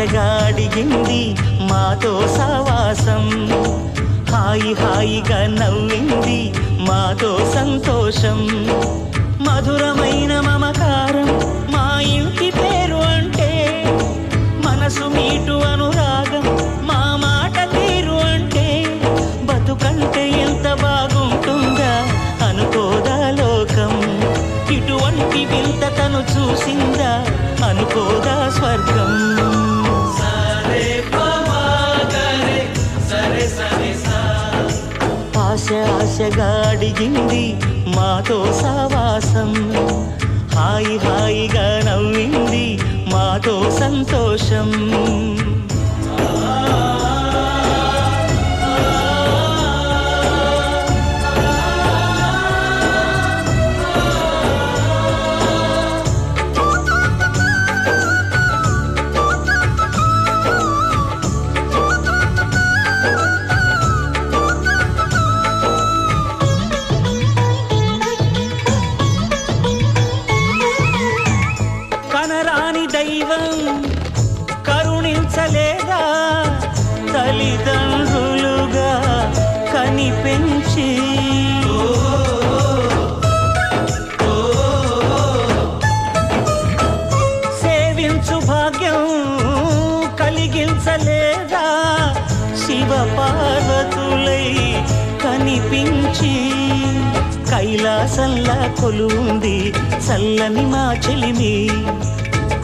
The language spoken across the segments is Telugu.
ఆశగా అడిగింది మాతో సావాసం, హాయి హాయిగా నవ్వింది మాతో సంతోషం. మధురమైన మమకారం మా ఇంటి పేరు అంటే, మనసు మీటు అనురాగం మా మాట తీరు అంటే, బతుకంటే ఎంత బాగుంటుందా అనుకోదా లోకం. ఇటువంటి వింత తను చూసిందా అనుకోదా స్వర్గం. ఆశ ఆశగా అడిగింది మాతో సావాసం, హాయి హాయిగా నవ్వింది మాతో సంతోషం. కనరాని దైవం కరుణించలేదా తల్లిదండ్రులుగా కనిపెంచి, సేవించు భాగ్యం కలిగించలేదా శివ పార్వతులై కనిపించి. కైలాసంలా కొలువుంది చల్లని మా చెలిమి,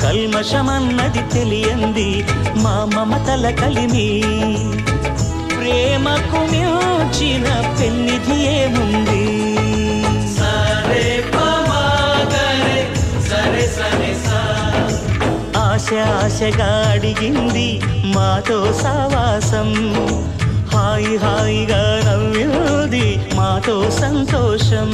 కల్మషమన్నది తెలియంది మా మమతల కలిమి. ప్రేమకు మించిన పెన్నిధి ఏముంది. ఆశ ఆశగా అడిగింది మాతో సావాసం, హాయి హాయిగా నవ్వింది మాతో సంతోషం.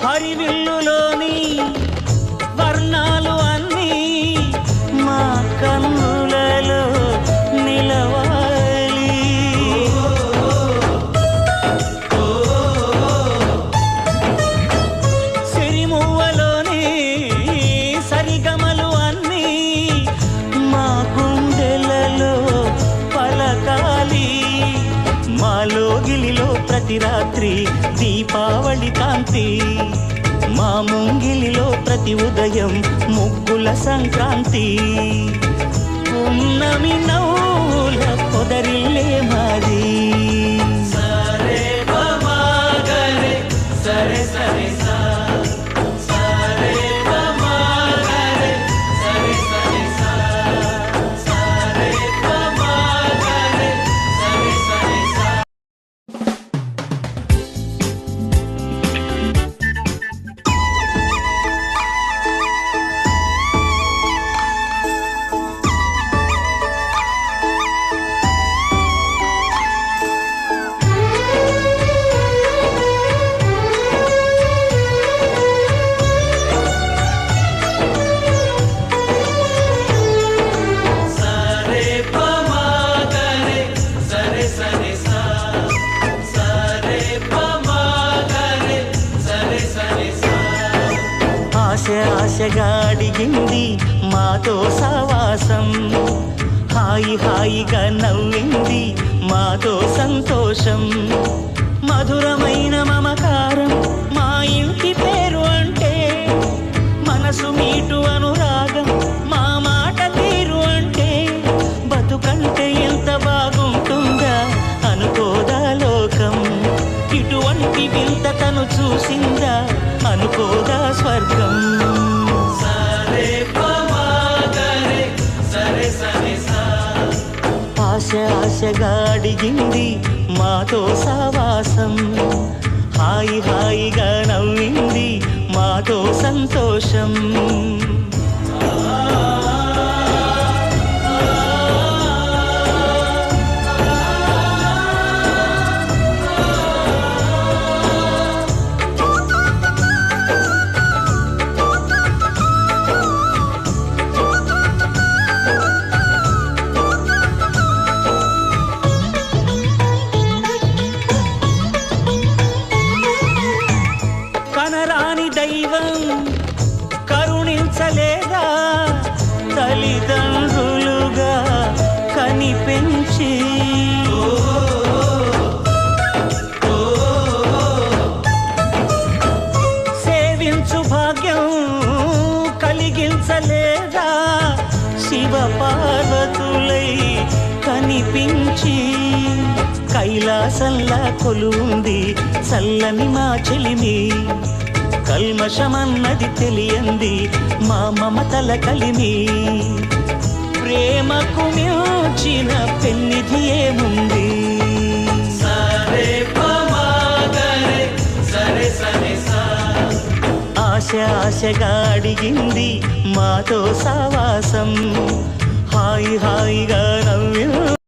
హరివిల్లులోని వర్ణాలు అన్నీ మా కన్నులలో నిలవాలి. సిరిమువ్వలోని సరిగమలు అన్నీ మా గుండెలలో పలకాలి. మాలో గిలిలో ప్రతి రాత్రి దీపావళి కాంతి, మా ముంగిలిలో ప్రతి ఉదయం ముగ్గుల సంక్రాంతి. ఉన్నమి నవ్వుల పొదరిల్లే మాది. ఆశగా అడిగింది మాతో సావాసం, హాయి హాయిగా నవ్వింది మాతో సంతోషం. మధురమైన మమకారం మా ఇంటి పేరు అంటే, మనసు మీటు అనురాగం మా మాట తీరు అంటే, బతుకంటే ఎంత బాగుంటుందా అనుకోదా లోకం. ఇటువంటి వింత తను చూసిందా అనుకోదా స్వర్గం. ఆశ ఆశగా అడిగింది మాతో సావాసం, హాయి హాయిగా నవ్వింది మాతో సంతోషం. కనరాని దైవం కరుణించలేదా తల్లిదండ్రులుగా కనిపెంచి, సేవించు భాగ్యం కలిగించలేదా శివ పార్వతులై కనిపించి. కైలాసంలా కొలువుంది చల్లని మా చెలిమి, కల్మషమన్నది తెలియంది మా మమతల కలిమి. ప్రేమకు మించిన పెన్నిధి ఏముంది. ఆశ ఆశగా అడిగింది మాతో సావాసం, హాయి హాయిగా నవ్వి